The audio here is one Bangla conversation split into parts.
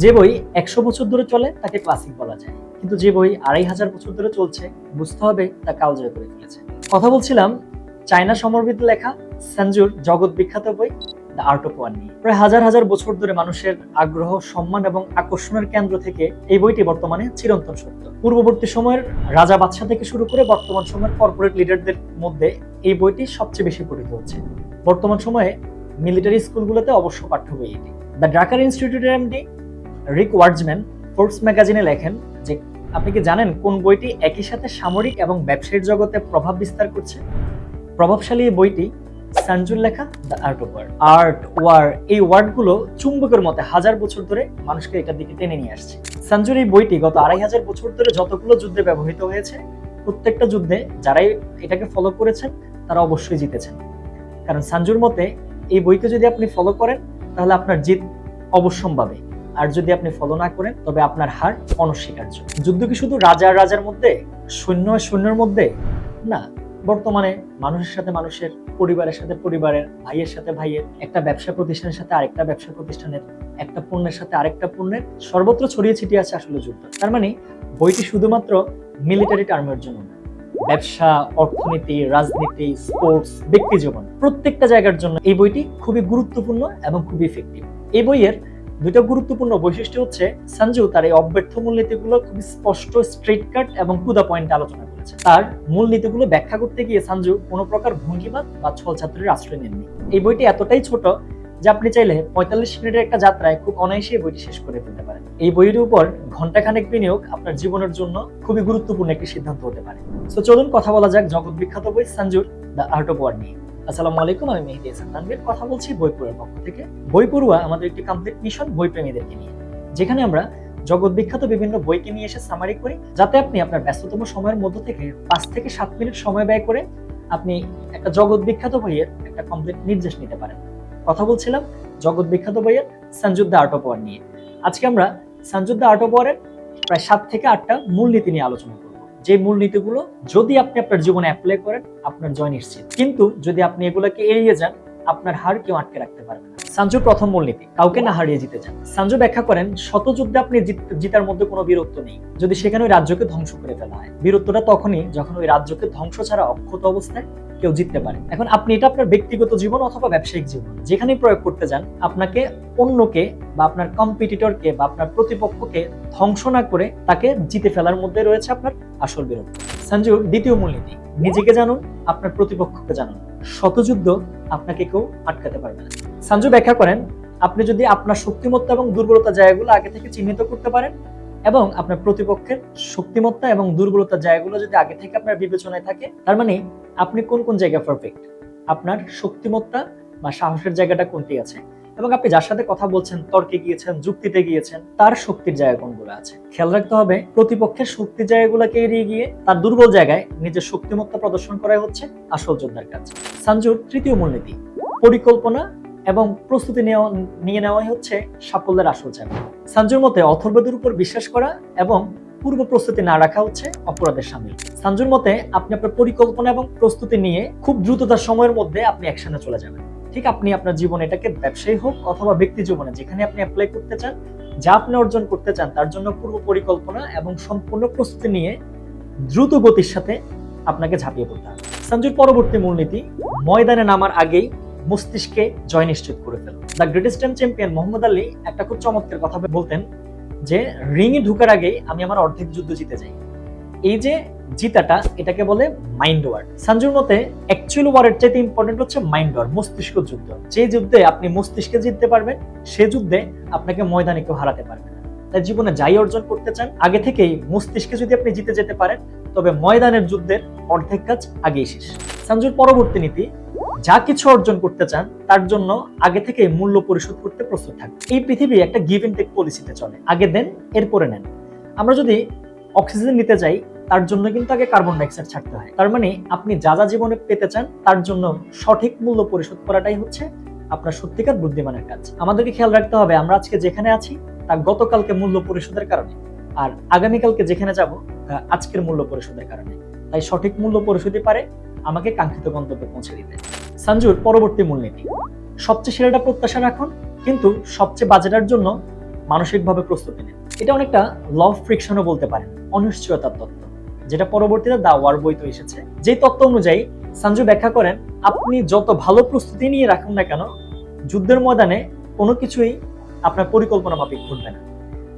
যে বই ১০০ বছর ধরে চলে তাকে ক্লাসিক বলা যায়, কিন্তু যে বই ২৫০০ বছর ধরে চলছে বুঝতে হবে তা কালজয় করে ফেলেছে। কথা বলছিলাম চায়না সমরবিদ লেখা সানজুর জগৎ বিখ্যাত বই দ্য আর্ট অফ ওয়ার নিয়ে। প্রায় হাজার হাজার বছর ধরে মানুষের আগ্রহ, সম্মান এবং আকর্ষণের কেন্দ্র থেকে এই বইটি বর্তমানে চিরন্তন সত্য। পূর্ববর্তী সময়ের রাজা বাদশাহ থেকে শুরু করে বর্তমান সময়ের কর্পোরেট লিডারদের মধ্যে এই বইটি সবচেয়ে বেশি পঠিত হচ্ছে। বর্তমান সময়ে মিলিটারি স্কুলগুলোতে অবশ্য পাঠ্য বই এটি। দ্য ড্রাকার ইনস্টিটিউটের এমডি রিক ওয়ার্ডসম্যান ফোর্বস ম্যাগাজিনে লেখেন যে আপনি কি জানেন কোন বইটি একই সাথে সামরিক এবং ব্যবসায়িক জগতে প্রভাব বিস্তার করছে? প্রভাবশালী এই বইটি সানজুর লেখা the art of war. Art, war, এই ওয়ার্ডগুলো চুম্বকের মতে হাজার বছর ধরে মানুষকে এটার দিকে টেনে নিয়ে আসছে। সানজুর এই বইটি গত ২৫০০ বছর ধরে যতগুলো যুদ্ধে ব্যবহৃত হয়েছে, প্রত্যেকটা যুদ্ধে যারাই এটাকে ফলো করেছেন তারা অবশ্যই জিতেছেন। কারণ সানজুর মতে এই বইকে যদি আপনি ফলো করেন তাহলে আপনার জিত অবশ্যম্ভাবী, আর যদি আপনি ফলো না করেন তবে আপনার হার অনস্বীকার্য। যুদ্ধ কি শুধু রাজা রাজার মধ্যে, সৈন্য সৈন্যের মধ্যে? না, বর্তমানে মানুষের সাথে মানুষের, পরিবারের সাথে পরিবারের, ভাইয়ের সাথে ভাইয়ের, একটা ব্যবসা প্রতিষ্ঠানের সাথে আরেকটা ব্যবসা প্রতিষ্ঠানের, একটা পণ্যের সাথে আরেকটা পণ্যের, সর্বত্র ছড়িয়ে ছিটিয়ে আছে আসলে যুদ্ধ। তার মানে বইটি শুধুমাত্র মিলিটারি টার্মের জন্য না, ব্যবসা, অর্থনীতি, রাজনীতি, স্পোর্টস, ব্যক্তি জীবন, প্রত্যেকটা জায়গার জন্য এই বইটি খুবই গুরুত্বপূর্ণ এবং খুবই ইফেক্টিভ। এই বইয়ের দুটো গুরুত্বপূর্ণ বৈশিষ্ট্য হচ্ছে সানজু তার এই অব্যর্থ মূলনীতিগুলো খুব স্পষ্ট, স্ট্রেট কাট এবং টু দা পয়েন্টে আলোচনা করেছে। তার মূলনীতিগুলো ব্যাখ্যা করতে গিয়ে সানজু কোনো প্রকার ভঙ্গিবাদ বা ছলচাতুরির আশ্রয় নেননি। এই বইটি এতটাই ছোট যে আপনি চাইলে ৪৫ মিনিটের একটা যাত্রায় খুব অনায়াসে এই বইটি শেষ করে ফেলতে পারেন। এই বইটির উপর ঘন্টাখানেক বিনিয়োগ আপনার জীবনের জন্য খুবই গুরুত্বপূর্ণ একটি সিদ্ধান্ত হতে পারে। তো চলুন কথা বলা যাক জগৎ বিখ্যাত বই সানজুর দ্য আর্ট অফ ওয়ার নিয়ে। আসসালামু আলাইকুম, আমি মেহেদী হাসান তানভীর কথা বলছি বইপুরের পক্ষ থেকে। বই পড়ুয়া আমাদের একটি কমপ্লিট মিশন বই প্রেমীদেরকে নিয়ে, যেখানে আমরা জগৎ বিখ্যাত বিভিন্ন বইকে নিয়ে এসে সামারি করি, যাতে আপনি আপনার ব্যস্ততম সময়ের মধ্য থেকে ৫ থেকে ৭ মিনিট সময় ব্যয় করে আপনি একটা জগৎ বিখ্যাত বইয়ের একটা কমপ্লিট নির্দেশ নিতে পারেন। কথা বলছিলাম জগৎ বিখ্যাত বইয়ের সানজুর দ্য আর্ট অফ ওয়ার নিয়ে। আজকে আমরা সানজুর দ্য আর্ট অফ ওয়ারের প্রায় ৭ থেকে ৮টা মূলনীতি নিয়ে আলোচনা করব, যে মূলনীতিগুলো যদি আপনি আপনার জীবনে অ্যাপ্লাই করেন আপনার জয় নিশ্চিত, কিন্তু যদি আপনি এগুলোকে এড়িয়ে যান আপনার হার কেউ আটকে রাখতে পারবে না। সানজুর প্রথম মূলনীতি, কাউকে না হারিয়ে জিতে যান। সানজু ব্যাখ্যা করেন শত যুদ্ধে আপনি জিতার মধ্যে কোনো বীরত্ব নেই যদি সেখানে ওই রাজ্যকে ধ্বংস করে ফেলা হয়। বীরত্বটা তখনই যখন ওই রাজ্যকে ধ্বংস ছাড়া অক্ষত অবস্থায় কেউ জিততে পারে। এখন আপনি এটা আপনার ব্যক্তিগত জীবন অথবা ব্যবসায়িক জীবন যেখানেই প্রয়োগ করতে যান, আপনাকে অন্যকে বা আপনার কম্পিটিটরকে বা আপনার প্রতিপক্ষকে ধ্বংস না করে তাকে জিতে ফেলার মধ্যে রয়েছে আপনার আসল বীরত্ব। সানজুর দ্বিতীয় মূলনীতি, নিজেকে জানুন, আপনার প্রতিপক্ষকে জানুন। শতযুদ্ধ আপনাকে কেউ আটকাতে পারবে না। সানজু ব্যাখ্যা করেন আপনি যদি আপনার শক্তিমত্তা এবং দুর্বলতা জায়গাগুলো আগে থেকে চিহ্নিত করতে পারেন এবং আপনার প্রতিপক্ষের শক্তিমত্তা এবং দুর্বলতার জায়গাগুলো যদি আগে থেকে আপনার বিবেচনায় থাকে, তার মানে আপনি কোন কোন জায়গা পারফেক্ট, আপনার শক্তিমত্তা বা সাহসের জায়গাটা কোনটি আছে, এবং আপনি যার সাথে কথা বলছেন, তর্কে গিয়েছেন, যুক্তিতে গিয়েছেন, তার শক্তির জায়গা কোনগুলো আছে। খেয়াল রাখতে হবে প্রতিপক্ষের শক্তির জায়গাগুলোকে এড়িয়ে গিয়ে তার দুর্বল জায়গায় নিজের শক্তিমত্তা প্রদর্শন করাই হচ্ছে আসল যোদ্ধার কাজ। সানজুর তৃতীয় মূলনীতি, পরিকল্পনা এবং প্রস্তুতি নিয়ে নেওয়াই হচ্ছে সাফল্যের আসল চাবি। সানজুর মতে অথর্বদের উপর বিশ্বাস করা এবং পূর্ব প্রস্তুতি না রাখা হচ্ছে অপরাধের শামিল। সানজুর মতে আপনি আপনার পরিকল্পনা এবং প্রস্তুতি নিয়ে খুব দ্রুততার সময়ের মধ্যে আপনি অ্যাকশনে চলে যাবেন। ঠিক আপনি আপনার জীবনে, এটাকে ব্যবসায়ী হোক অথবা ব্যক্তি জীবনে, যেখানে আপনি অ্যাপ্লাই করতে চান, যা আপনি অর্জন করতে চান, তার জন্য পূর্ব পরিকল্পনা এবং সম্পূর্ণ প্রস্তুতি নিয়ে দ্রুত গতির সাথে আপনাকে ঝাঁপিয়ে পড়তে হবে। সানজুর পরবর্তী মূলনীতি, ময়দানে নামার আগেই মস্তিষ্কে জয় নিশ্চিত করে ফেলো। The greatest champion Muhammad Ali একটা খুব চমৎকার কথা বলতেন যে রিংয়ে ঢুকার আগেই আমি আমার অর্ধেক যুদ্ধ জিতে যাই। এই যে জিতাটা, এটাকে বলে মাইন্ড ওয়ার। সানজুর মতে অ্যাকচুয়াল ওয়ারের চাইতে ইম্পর্টেন্ট হচ্ছে মাইন্ড ওয়ার, মস্তিষ্ক যুদ্ধ। যে যুদ্ধে আপনি মস্তিষ্কে জিততে পারবেন, সে যুদ্ধে আপনাকে ময়দানে কেউ হারাতে পারবে না। তাই জীবনে যাই অর্জন করতে চান, আগে থেকেই মস্তিষ্কে যদি আপনি জিতে যেতে পারেন, তবে ময়দানের যুদ্ধের অর্ধেক কাজ আগেই শেষ। সানজুর পরবর্তী নীতি, যা কিছু অর্জন করতে চান তার জন্য আগে থেকে মূল্য পরিশোধ করতে প্রস্তুত থাকুন। এই পৃথিবী একটা গিভ এন্ড টেক পলিসিতে চলে, আগে দেন এরপরে নেন। আমরা যদি অক্সিজেন নিতে যাই, তার জন্য কিন্তু আগে কার্বন ডাইঅক্সাইড ছাড়তে হয়। তার মানে আপনি যা যা জীবনে পেতে চান তার জন্য সঠিক মূল্য পরিশোধ করাটাই হচ্ছে আপনার সত্যিকার বুদ্ধিমানের কাজ। আমাদেরকে খেয়াল রাখতে হবে আমরা আজকে যেখানে আছি তা গতকালকে মূল্য পরিশোধের কারণে, আর আগামীকালকে যেখানে যাব তা আজকের মূল্য পরিশোধের কারণে। তাই সঠিক মূল্য পরিশোধই পারে আমাকে কাঙ্ক্ষিত গন্তব্যে পৌঁছে দিতে। সানজুর পরবর্তী মূলনীতি, সবচেয়ে সেরাটা প্রত্যাশা রাখুন, কিন্তু সবচেয়ে বাজেটার জন্য মানসিকভাবে প্রস্তুতি নেন। এটা অনেকটা ল অফ ফ্রিকশনও বলতে পারেন, অনিশ্চয়তার তত্ত্ব, যেটা পরবর্তীতে দা ওয়ার বইতে এসেছে। যে তত্ত্ব অনুযায়ী সঞ্জু ব্যাখ্যা করেন, আপনি যত ভালো প্রস্তুতি নিয়ে রাখুন না কেন, যুদ্ধের ময়দানে কোনো কিছুই আপনার পরিকল্পনা মাফিক ঘটবে না।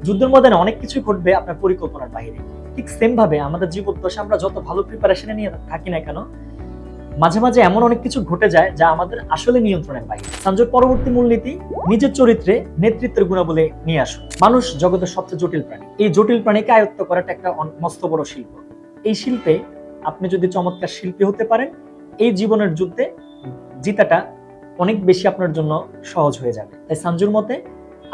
যুদ্ধের ময়দানে অনেক কিছুই ঘটবে আপনার পরিকল্পনার বাইরে। ঠিক সেম ভাবে আমাদের জীবদ্দশা আমরা যত ভালো প্রিপারেশনে নিয়ে থাকি না কেন, মাঝে মাঝে এমন অনেক কিছু ঘটে যায় যা আমাদের আসলে নিয়ন্ত্রণের বাইরে। সঞ্জুর পরবর্তী মূলনীতি, নিজের চরিত্রে নেতৃত্বের গুণাবলী নিয়ে আসুন। মানুষ জগতের সবচেয়ে জটিল প্রাণী। এই জটিল প্রাণীকে আয়ত্ত করাটা একটা মস্ত বড় শিল্প। এই শিল্পে আপনি যদি চমৎকার শিল্পী হতে পারেন, এই জীবনের যুদ্ধে জিতাটা অনেক বেশি আপনার জন্য সহজ হয়ে যাবে। তাই সঞ্জুর মতে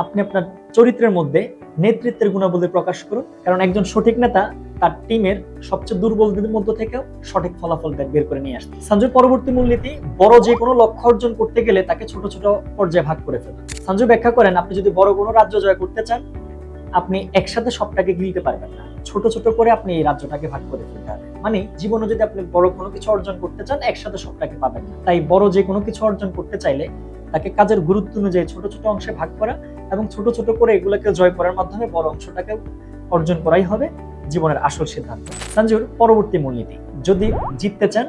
আপনি আপনার চরিত্রের মধ্যে নেতৃত্বের গুণাবলী প্রকাশ করুন, কারণ একজন সঠিক নেতা তার টিমের সবচেয়ে দুর্বলদের মধ্য থেকেও সঠিক ফলাফল বের করে নিয়ে আসতে। সঞ্জুর পরবর্তী মূলনীতি, বড় যে কোনো লক্ষ্য অর্জন করতে গেলে তাকে ছোট ছোট পর্যায়ে ভাগ করে ফেলুন। সঞ্জু ব্যাখ্যা করেন, আপনি যদি বড় কোনো রাজ্য জয় করতে চান, আপনি একসাথে সবটাকে গিলতে পারবেন না, ছোট ছোট করে আপনি এই রাজ্যটাকে ভাগ করে ফেলতে হবে। মানে জীবনে যদি আপনি বড় কোনো কিছু অর্জন করতে চান, একসাথে সবটাকে পাবেন না। তাই বড় যে কোনো কিছু অর্জন করতে চাইলে তাকে কাজের গুরুত্ব অনুযায়ী ছোট ছোট অংশে ভাগ করা এবং ছোট ছোট করে এগুলোকে জয় করার মাধ্যমে বড় অংশটাকে অর্জন করাই হবে জীবনের আসল সিদ্ধান্ত। সঞ্জুর পরবর্তী মূলনীতি, যদি জিততে চান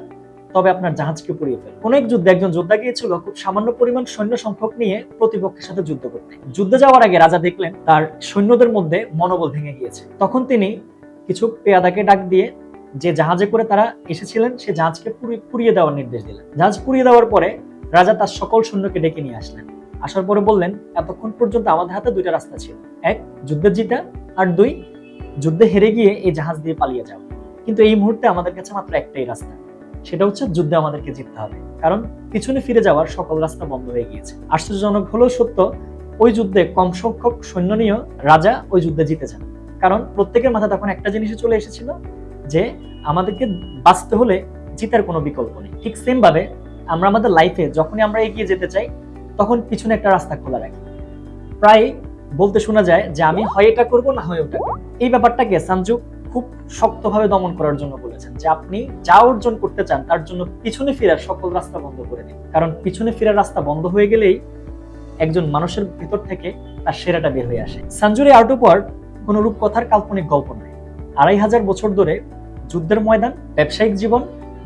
তবে আপনার জাহাজকে পুড়িয়ে ফেলুন। কোন এক যুদ্ধে একজন যোদ্ধা গিয়েছিল খুব সামান্য পরিমাণ সৈন্য সংখ্যক নিয়ে প্রতিপক্ষের সাথে যুদ্ধ করতে। যুদ্ধে যাওয়ার আগে রাজা দেখলেন তার সৈন্যদের মধ্যে মনোবল ভেঙে গিয়েছে। তখন তিনি কিছু পেয়াদাকে ডাক দিয়ে যে জাহাজে করে তারা এসেছিলেন সে জাহাজকে পুড়িয়ে দেওয়ার নির্দেশ দিলেন। জাহাজ পুড়িয়ে দেওয়ার পরে রাজা তার সকল সৈন্যকে ডেকে নিয়ে আসলেন। আসার পরে বললেন, এতক্ষণ পর্যন্ত আমাদের হাতে দুইটা রাস্তা ছিল, এক যুদ্ধে জিতা, আর দুই যুদ্ধে হেরে গিয়ে এই জাহাজ দিয়ে পালিয়ে যাও। কিন্তু এই মুহূর্তে আমাদের কাছে মাত্র একটাই রাস্তা, সেটা হচ্ছে যুদ্ধে আমাদেরকে জিততে হবে, কারণ পিছনে ফিরে যাওয়ার সকল রাস্তা বন্ধ হয়ে গিয়েছে। আশ্চর্যজনক হলেও সত্য, ওই যুদ্ধে কম সংখ্যক সৈন্য নিয়েও রাজা ওই যুদ্ধে জিতেছেন, কারণ প্রত্যেকের মাথায় তখন একটা জিনিসই চলে এসেছিল যে আমাদেরকে বাঁচতে হলে জিতার কোনো বিকল্প নেই। ঠিক সেম ভাবে আমরা আমাদের লাইফে যখনই আমরা এগিয়ে যেতে চাই তখন পিছনে একটা রাস্তা খোলা রাখি। প্রায় বলতে শোনা যায় যে আমি হয় এটা করবো না হয় ওটা করবো। এই ব্যাপারটাকে সঞ্জু খুব শক্তভাবে দমন করার জন্য বলেছেন যে আপনি যা অর্জন করতে চান তার জন্য পিছনে ফেরার সকল রাস্তা বন্ধ করে দিন, কারণ পিছনে ফেরার রাস্তা বন্ধ হয়ে গেলেই একজন মানুষের ভিতর থেকে তার সেরাটা বের হয়ে আসে। সঞ্জুর আর্ট অফ ওয়ার কোনো রূপকথার কাল্পনিক গল্প নয়। 2500 বছর ধরে যুদ্ধের ময়দান, ব্যবসায়িক জীবন,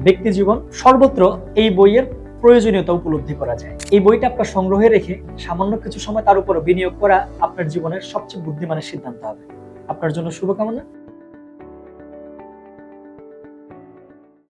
ব্যক্তি জীবন, সর্বত্র এই বইয়ের প্রয়োজনীয়তা উপলব্ধি করা যায়। এই বইটা আপনার সংগ্রহে রেখে সামান্য কিছু সময় তার উপর বিনিয়োগ করা আপনার জীবনের সবচেয়ে বুদ্ধিমানের সিদ্ধান্ত হবে। আপনার জন্য শুভকামনা।